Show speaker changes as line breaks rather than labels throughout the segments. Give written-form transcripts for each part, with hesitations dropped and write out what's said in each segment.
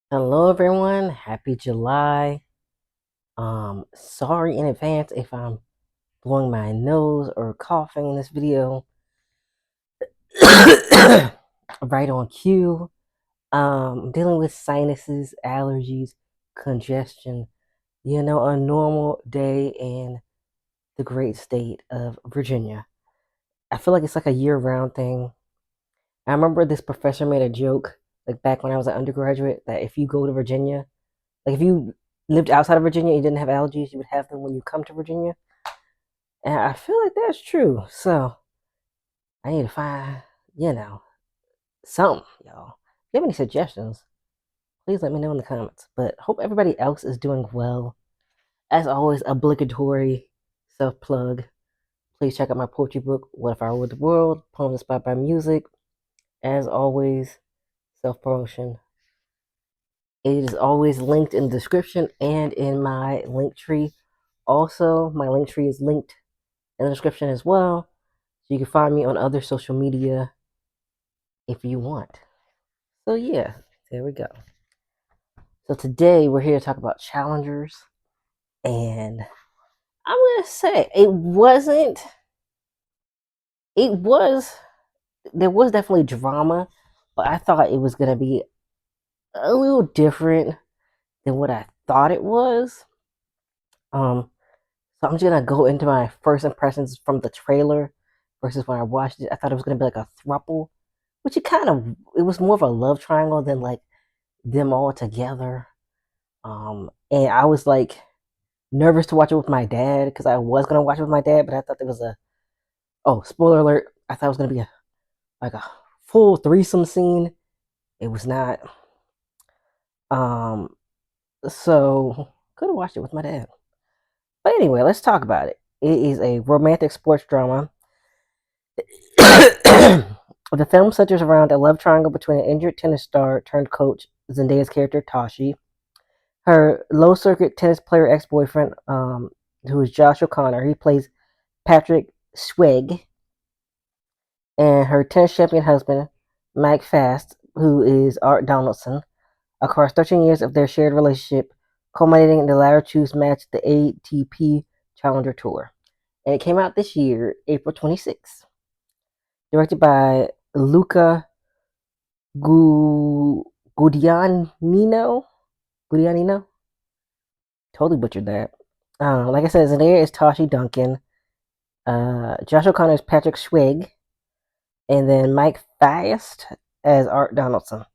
Hello everyone, happy July. Sorry in advance if I'm blowing my nose or coughing in this video. Right on cue. I'm dealing with sinuses, allergies, congestion. A normal day in the great state of Virginia. I feel like it's like a year-round thing. I remember this professor made a joke, like back when I was an undergraduate, that if you go to Virginia, like if you lived outside of Virginia and you didn't have allergies, you would have them when you come to Virginia. And I feel like that's true. So I need to find, you know, something, y'all. If you have any suggestions, please let me know in the comments. But hope everybody else is doing well. As always, obligatory self plug. Please check out my poetry book, What If I Ruled the World? Poems inspired by music. As always, self promotion. It is always linked in the description and in my link tree. Also, my link tree is linked in the description as well. So you can find me on other social media if you want. So yeah, there we go. So today we're here to talk about challengers, and I'm gonna say it wasn't. It was there was definitely drama, but I thought it was gonna be a little different than what I thought it was. So I'm just gonna go into my first impressions from the trailer versus when I watched it. I thought it was gonna be like a throuple, which it was more of a love triangle than like them all together. And I was like nervous to watch it with my dad because I was gonna watch it with my dad, but I thought there was a spoiler alert. I thought it was gonna be a full threesome scene. It was not. Um, so could have watched it with my dad. But anyway, let's talk about it. It is a romantic sports drama. The film centers around a love triangle between an injured tennis star turned coach, Zendaya's character Tashi, her low circuit tennis player ex boyfriend, who is Josh O'Connor. He plays Patrick Swig, and her tennis champion husband, Mike Fast, who is Art Donaldson. Across 13 years of their shared relationship, culminating in the latter two's match at the ATP Challenger Tour. And it came out this year, April 26th. Directed by Luca Guadagnino. Guadagnino? Totally butchered that. Like I said, Zendaya is Tashi Duncan. Josh O'Connor is Patrick Schwig. And then Mike Fast as Art Donaldson.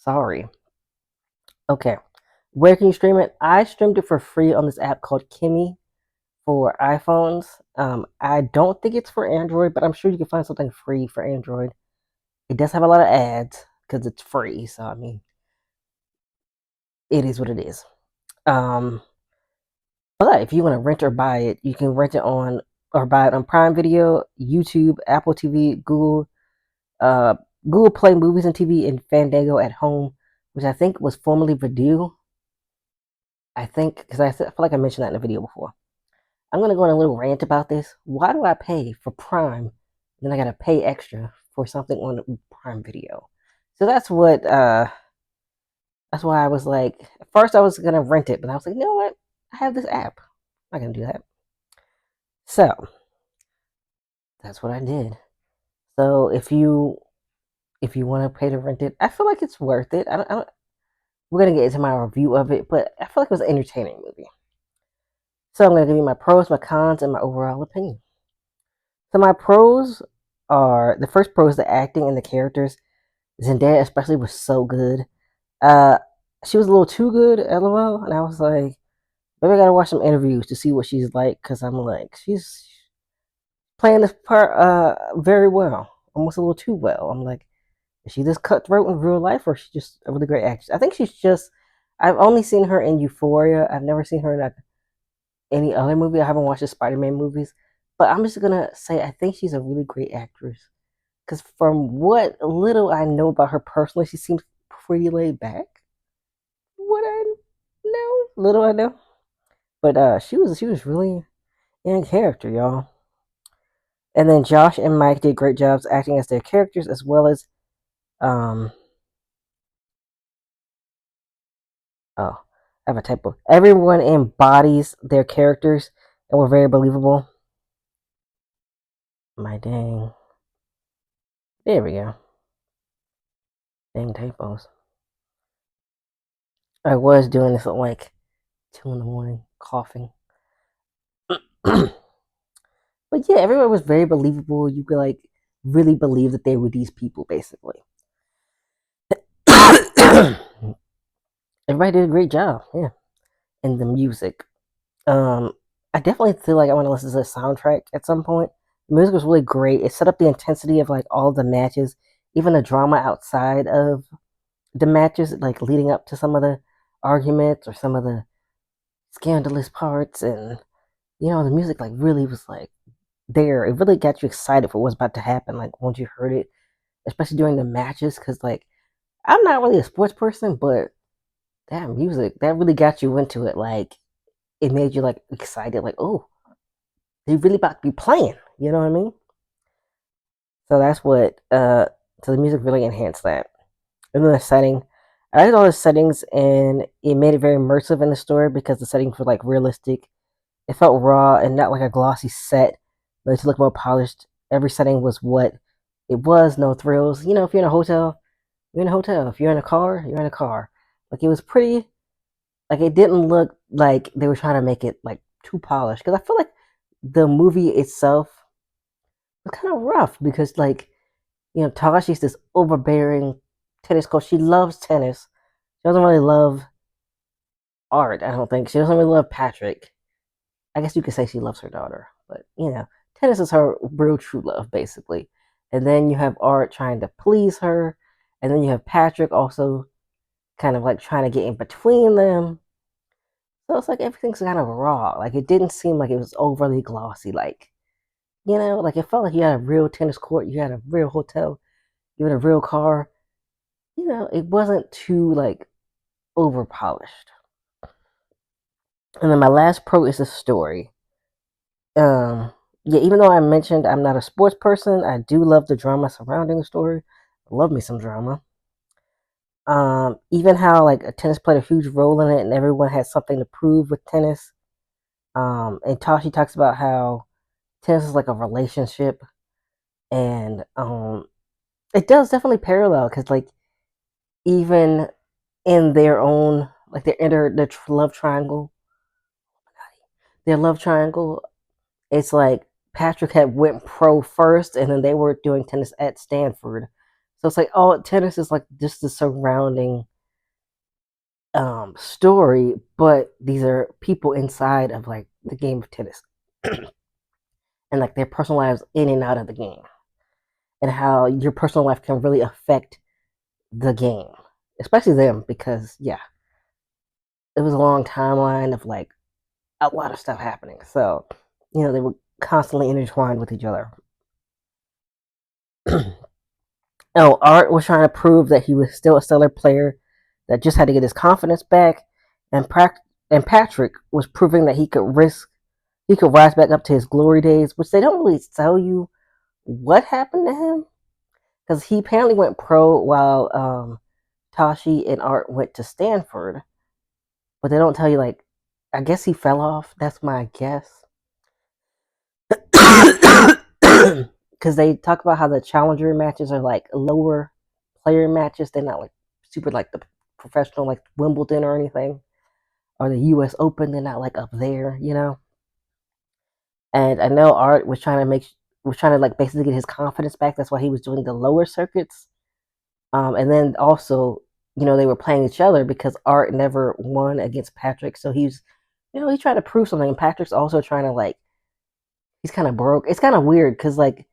Sorry. Okay. Where can you stream it? I streamed it for free on this app called Kimmy for iPhones. I don't think it's for Android, but I'm sure you can find something free for Android. It does have a lot of ads because it's free, so I mean, it is what it is. But if you want to rent or buy it, you can rent it on or buy it on Prime Video, YouTube, Apple TV, uh, Google Play Movies and TV, and Fandango at Home, which I think was formerly Vudu. I think because I feel like I mentioned that in a video before. I'm gonna go on a little rant about this. Why do I pay for Prime, then I gotta pay extra for something on Prime Video? So that's why I was like, at first I was gonna rent it, but I was like, you know what? I have this app. I'm not gonna do that. So that's what I did. So if you want to pay to rent it, I feel like it's worth it. We're gonna get into my review of it, but I feel like it was an entertaining movie. So I'm gonna give you my pros, my cons, and my overall opinion. So my pros are the first pro is the acting and the characters. Zendaya especially was so good. Uh, she was a little too good, lol, and I was like, maybe I gotta watch some interviews to see what she's like, because I'm like, she's playing this part very well, almost a little too well. I'm like, is she this cutthroat in real life, or is she just a really great actress? I think she's just. I've only seen her in Euphoria. I've never seen her in any other movie. I haven't watched the Spider-Man movies, but I'm just gonna say I think she's a really great actress. Because from what little I know about her personally, she seems pretty laid back. What I know, little I know, but she was really in character, y'all. And then Josh and Mike did great jobs acting as their characters as well as Um, oh, I have a typo. Everyone embodies their characters and were very believable. My dang. There we go. Dang typos. I was doing this at like 2 in the morning, coughing. But yeah, everyone was very believable. You could like really believe that they were these people, basically. Everybody did a great job, yeah. And the music. Um, I definitely feel like I want to listen to the soundtrack at some point. The music was really great. It set up the intensity of like all the matches, even the drama outside of the matches, like leading up to some of the arguments or some of the scandalous parts, and the music like really was like there. It really got you excited for what was about to happen. Like once you heard it, especially during the matches, because like I'm not really a sports person, but that music that really got you into it. Like it made you like excited. Like oh, they really about to be playing. You know what I mean? So that's what. So the music really enhanced that. And then the setting, I liked all the settings, and it made it very immersive in the story because the settings were like realistic. It felt raw and not like a glossy set, but to look more polished. Every setting was what it was. No thrills. If you're in a hotel, you're in a hotel. If you're in a car, you're in a car. Like it was pretty. Like it didn't look like they were trying to make it like too polished. Because I feel like the movie itself was kind of rough because like Tashi's this overbearing tennis coach. She loves tennis. She doesn't really love art. I don't think she doesn't really love Patrick. I guess you could say she loves her daughter, but tennis is her real true love, basically. And then you have Art trying to please her, and then you have Patrick also kind of like trying to get in between them. So it's like everything's kind of raw. Like it didn't seem like it was overly glossy. Like like it felt like you had a real tennis court, you had a real hotel, you had a real car. It wasn't too like over polished. And then my last pro is the story. Um, yeah, even though I mentioned I'm not a sports person, I do love the drama surrounding the story. I love me some drama. Even how like a tennis played a huge role in it, and everyone had something to prove with tennis. And Tashi talks about how tennis is like a relationship, and it does definitely parallel because like even in their own like their love triangle, their love triangle, it's like Patrick had went pro first, and then they were doing tennis at Stanford. So it's like, oh, tennis is like just the surrounding story, but these are people inside of like the game of tennis, and like their personal lives in and out of the game, and how your personal life can really affect the game, especially them because yeah, it was a long timeline of like a lot of stuff happening. So they were constantly intertwined with each other. Art was trying to prove that he was still a stellar player that just had to get his confidence back, and Patrick was proving that he could rise back up to his glory days, which they don't really tell you what happened to him because he apparently went pro while Tashi and Art went to Stanford, but they don't tell you like. I guess he fell off. That's my guess. Because they talk about how the challenger matches are like lower player matches. They're not like super like the professional like Wimbledon or anything, or the U.S. Open. They're not like up there. And I know Art was trying to like basically get his confidence back. That's why he was doing the lower circuits. And then also, they were playing each other because Art never won against Patrick. So he's trying to prove something. And Patrick's also trying to like, he's kind of broke. It's kind of weird because like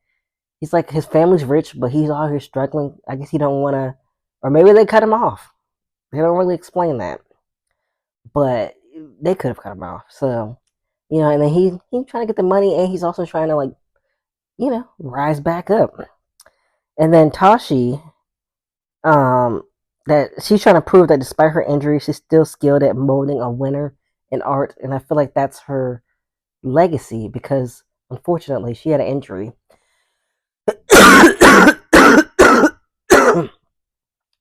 he's like his family's rich, but he's out here struggling. I guess he don't want to, or maybe they cut him off. They don't really explain that, but they could have cut him off. So and then he's trying to get the money, and he's also trying to like rise back up. And then Tashi, um, that she's trying to prove that despite her injury, she's still skilled at molding a winner in art, and I feel like that's her legacy because unfortunately, she had an injury.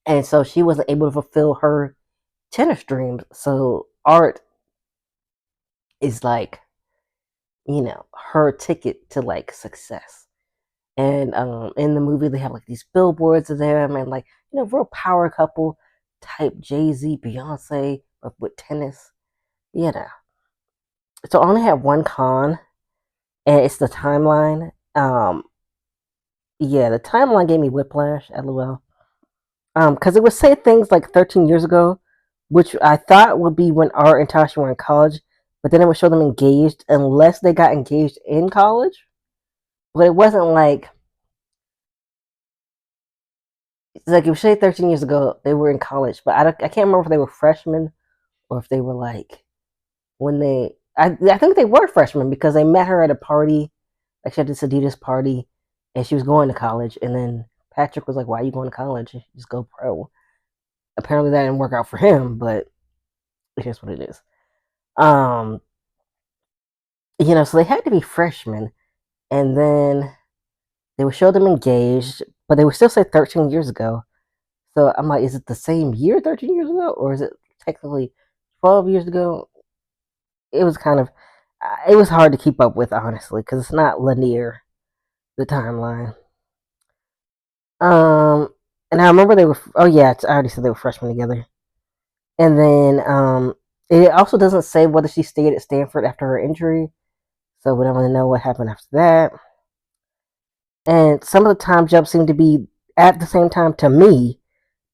and so she wasn't able to fulfill her tennis dreams. So art is like, her ticket to like success. And in the movie, they have like these billboards of them and like, real power couple type Jay-Z, Beyonce, but with tennis. You know. So I only have one con, and it's the timeline. Yeah, the timeline gave me whiplash, lol. Because it would say things like 13 years ago, which I thought would be when Art and Tasha were in college, but then it would show them engaged unless they got engaged in college. But it wasn't like, it's like it would say 13 years ago they were in college, but I can't remember if they were freshmen or if they were like when I think they were freshmen because they met her at a party, like she had this Adidas party, and she was going to college, and then Patrick was like, "Why are you going to college? Just go pro." Apparently that didn't work out for him, but it's just what it is. Um, so they had to be freshmen, and then they would show them engaged, but they would still say 13 years ago. So I'm like, is it the same year 13 years ago, or is it technically 12 years ago? It was kind of, it was hard to keep up with, honestly, because it's not linear, the timeline. Um, and I remember they were, oh yeah, I already said they were freshmen together. And then it also doesn't say whether she stayed at Stanford after her injury, so we don't really know what happened after that. And some of the time jumps seem to be at the same time to me,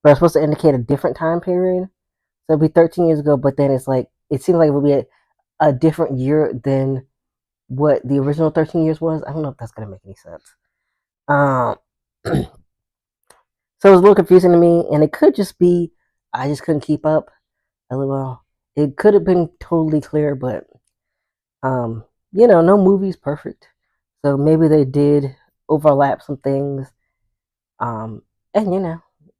but it's supposed to indicate a different time period. So it'd be 13 years ago, but then it's like, it seems like it would be a different year than what the original 13 years was. I don't know if that's going to make any sense. Um, so it was a little confusing to me, and it could just be I just couldn't keep up. LOL. It could have been totally clear, but no movie's perfect. So maybe they did overlap some things. Um, and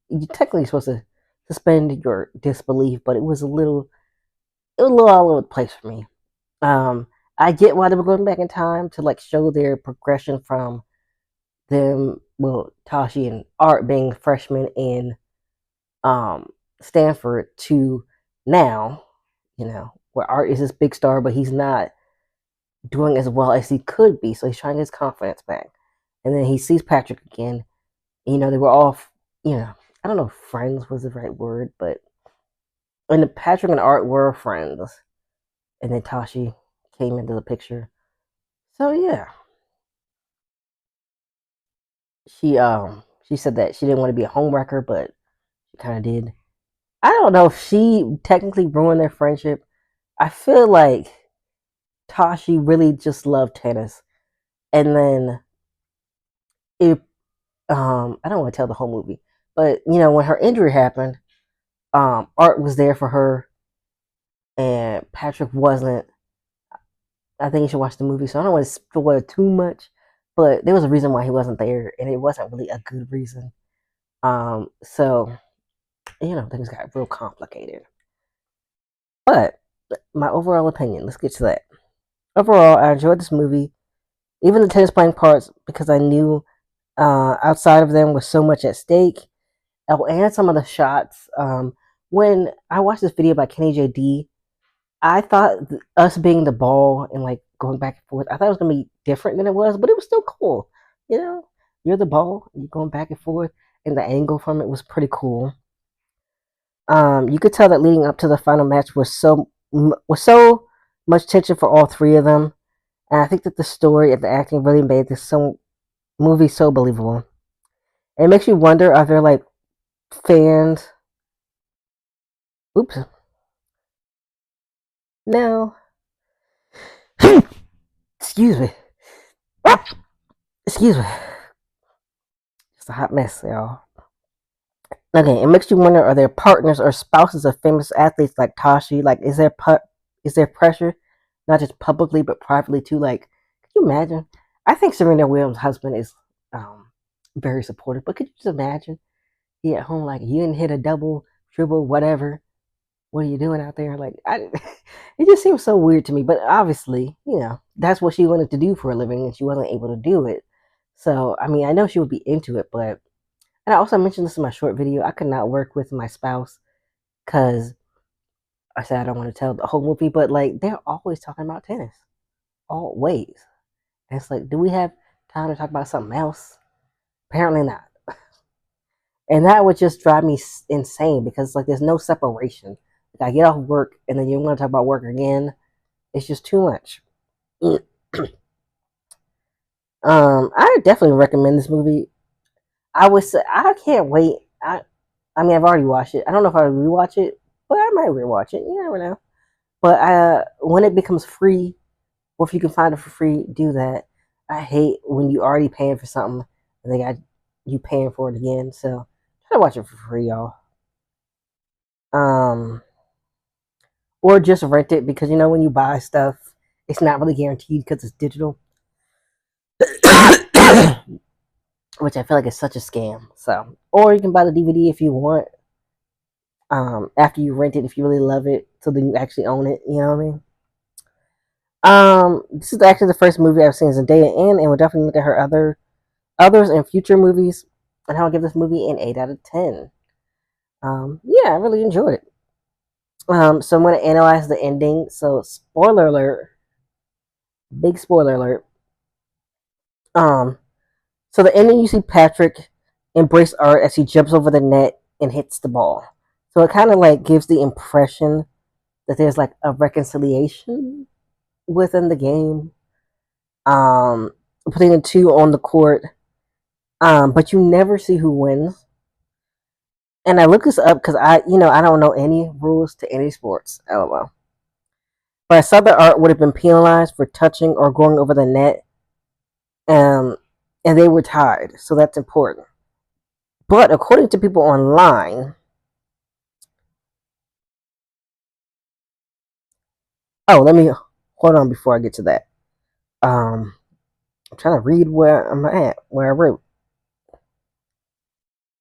you technically supposed to suspend your disbelief, but it was a little all over the place for me. I get why they were going back in time to like show their progression from them, well, Tashi and Art being freshmen in Stanford to now, where Art is this big star, but he's not doing as well as he could be. So he's trying to get his confidence back. And then he sees Patrick again. They were all, I don't know if friends was the right word, but and Patrick and Art were friends. And then Tashi came into the picture. So yeah, she said that she didn't want to be a homewrecker, but she kind of did. I don't know if she technically ruined their friendship. I feel like Tashi really just loved tennis, and then it. I don't want to tell the whole movie, but when her injury happened, Art was there for her, and Patrick wasn't. I think you should watch the movie, so I don't want to spoil too much. But there was a reason why he wasn't there, and it wasn't really a good reason. So things got real complicated. But my overall opinion, let's get to that. Overall, I enjoyed this movie, even the tennis playing parts, because I knew outside of them was so much at stake. Oh, and some of the shots. When I watched this video by Kenny JD, I thought us being the ball and like going back and forth, I thought it was gonna be different than it was, but it was still cool. You know, you're the ball, you're going back and forth, and the angle from it was pretty cool. You could tell that leading up to the final match was so much tension for all three of them, and I think that the story and the acting really made this movie so believable. And it makes you wonder: are there like fans? Oops, no, excuse me, excuse me. It's a hot mess, y'all. Okay, it makes you wonder: are there partners or spouses of famous athletes like Tashi? Like, is there pressure, not just publicly but privately too? Like, could you imagine? I think Serena Williams' husband is very supportive, but could you just imagine he at home like you didn't hit a double, triple, whatever? What are you doing out there? Like, it just seems so weird to me. But obviously, that's what she wanted to do for a living, and she wasn't able to do it. So, I mean, I know she would be into it, but And I also mentioned this in my short video. I could not work with my spouse because I said I don't want to tell the whole movie, but like they're always talking about tennis, always. And it's like, do we have time to talk about something else? Apparently not. And that would just drive me insane because like there's no separation. Like, I get off work and then you want to talk about work again. It's just too much. I definitely recommend this movie. I would say I can't wait. I mean, I've already watched it. I don't know if I rewatch it, but I might rewatch it. You never know. But when it becomes free, or if you can find it for free, do that. I hate when you already paying for something and they got you paying for it again. So try to watch it for free, y'all. Um, or just rent it because you know when you buy stuff, it's not really guaranteed because it's digital, which I feel like is such a scam. So, or you can buy the DVD if you want. After you rent it, if you really love it, so then you actually own it. You know what I mean? This is actually the first movie I've seen Zendaya in, and we'll definitely look at her others and future movies. And I'll give this movie an 8 out of 10. Yeah, I really enjoyed it. So I'm going to analyze the ending. So spoiler alert, big spoiler alert. Um, so the ending, you see Patrick embrace art as he jumps over the net and hits the ball. So it kind of like gives the impression that there's like a reconciliation within the game. Putting the two on the court. But you never see who wins. And I looked this up because I don't know any rules to any sports. LOL. But I saw that art would have been penalized for touching or going over the net. Um, and they were tied, so that's important. But according to people online, let me hold on before I get to that. I'm trying to read where I'm at, where I wrote.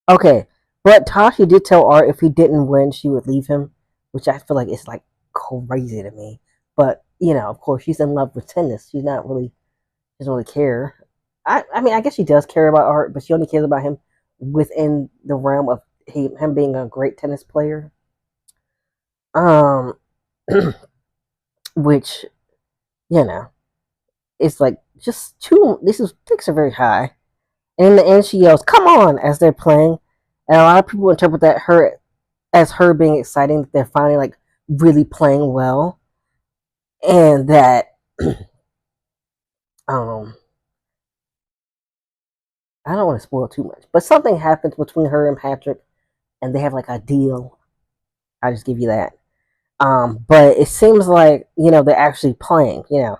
Okay, but Tashi did tell Art if he didn't win, she would leave him, which I feel like is like crazy to me. But of course, she's in love with tennis. She's not really doesn't really care. I mean, I guess she does care about Art, but she only cares about him within the realm of him being a great tennis player. Um, which you know, it's like just too. This is stakes are very high. And in the end, she yells, "Come on!" as they're playing, and a lot of people interpret that her as her being exciting that they're finally like really playing well, and that um I don't want to spoil too much, but something happens between her and Patrick, and they have like a deal. I'll just give you that. But it seems like they're actually playing, and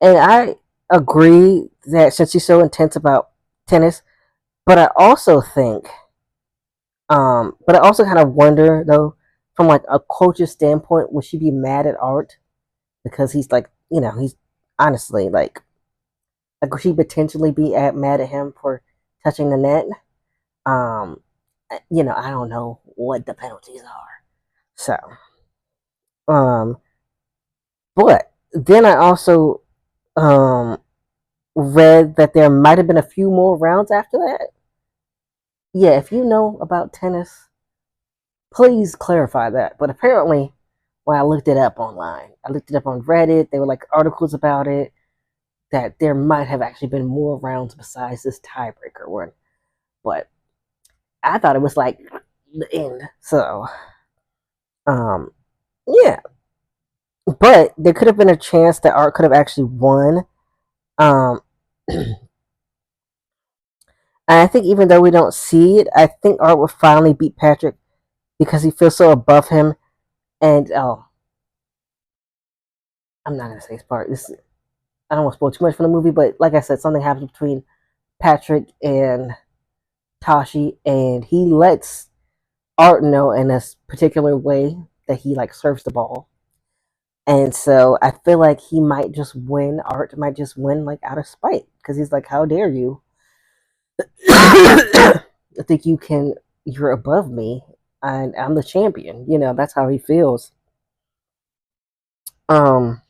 I agree that since she's so intense about tennis, but I also think, but I also kind of wonder though, from like a coach's standpoint, would she be mad at Art because he's like, he's honestly like could she potentially be mad at him for touching the net? Um, I don't know what the penalties are. So, um, but then I also um read that there might have been a few more rounds after that. Yeah, if you know about tennis, please clarify that. But apparently, when I looked it up online, I looked it up on Reddit. There were like articles about it that there might have actually been more rounds besides this tiebreaker one. But I thought it was like the end. So, um, yeah. But there could have been a chance that Art could have actually won. Um, and I think even though we don't see it, I think Art will finally beat Patrick because he feels so above him. And I'm not gonna say his part. I don't want to spoil too much from the movie, but like I said, something happens between Patrick and Tashi, and he lets Art know in a particular way that he like serves the ball. And so I feel like he might just win. Art might just win like out of spite because he's like, "How dare you? I think you're above me, and I'm the champion." That's how he feels. Um,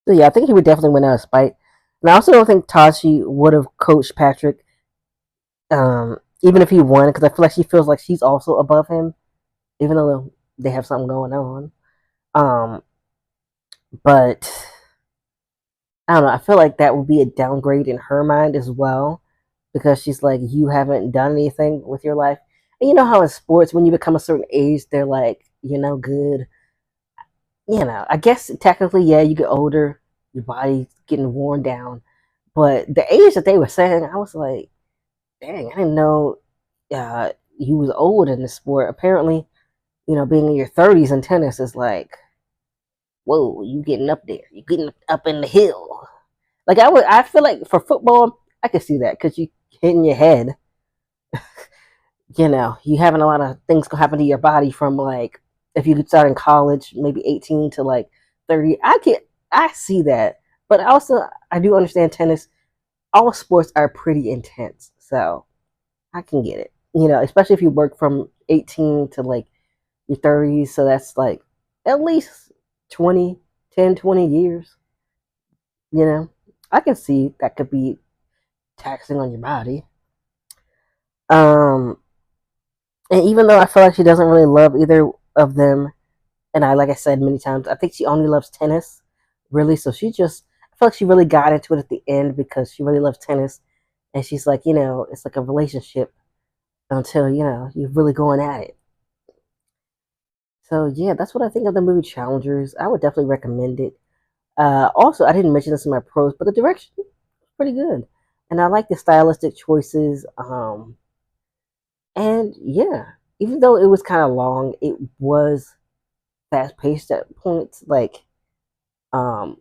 so yeah, I think he would definitely win out of spite. And I also don't think Tashi would have coached Patrick, even if he won, because I feel like she feels like she's also above him, even though they have something going on. Um, but I don't know. I feel like that would be a downgrade in her mind as well, because she's like, you haven't done anything with your life. And you know how in sports, when you become a certain age, they're like, good. I guess technically, yeah, you get older, your body's getting worn down. But the age that they were saying, I was like, dang, I didn't know you was old in the sport. Apparently, being in your 30s in tennis is like, whoa, you getting up there. You getting up in the hill. Like I feel like for football, I could see that because you hitting your head. You having a lot of things gonna happen to your body from like if you could start in college, maybe 18 to like 30. I see that, but also I do understand tennis. All sports are pretty intense, so I can get it. Especially if you work from 18 to like your 30s, so that's like at least 20, 10, 20 years. You know, I can see that could be taxing on your body. Um, and even though I feel like she doesn't really love either of them, and like I said many times, I think she only loves tennis, really. So I feel like she really got into it at the end because she really loves tennis, and she's like, it's like a relationship until you're really going at it. So yeah, that's what I think of the movie Challengers. I would definitely recommend it. Also, I didn't mention this in my pros, but the direction is pretty good, and I like the stylistic choices. And yeah, even though it was kind of long, it was fast paced at points. Um,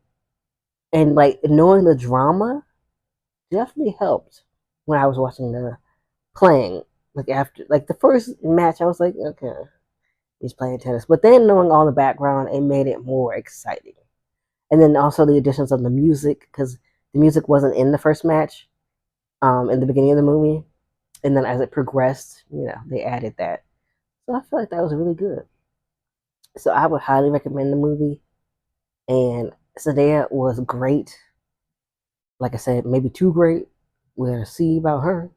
and like knowing the drama definitely helped when I was watching the playing. Like after like the first match, I was like, okay, he's playing tennis. But then knowing all the background, it made it more exciting. And then also the additions of the music because the music wasn't in the first match, in the beginning of the movie, and then as it progressed, they added that. So I feel like that was really good. So I would highly recommend the movie. And Zendaya was great. Like I said, maybe too great. We're gonna see about her,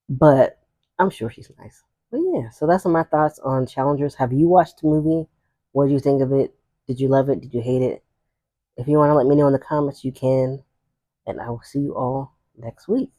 but I'm sure she's nice. But yeah, so that's my thoughts on Challengers. Have you watched the movie? What did you think of it? Did you love it? Did you hate it? If you want to let me know in the comments, you can. And I will see you all next week.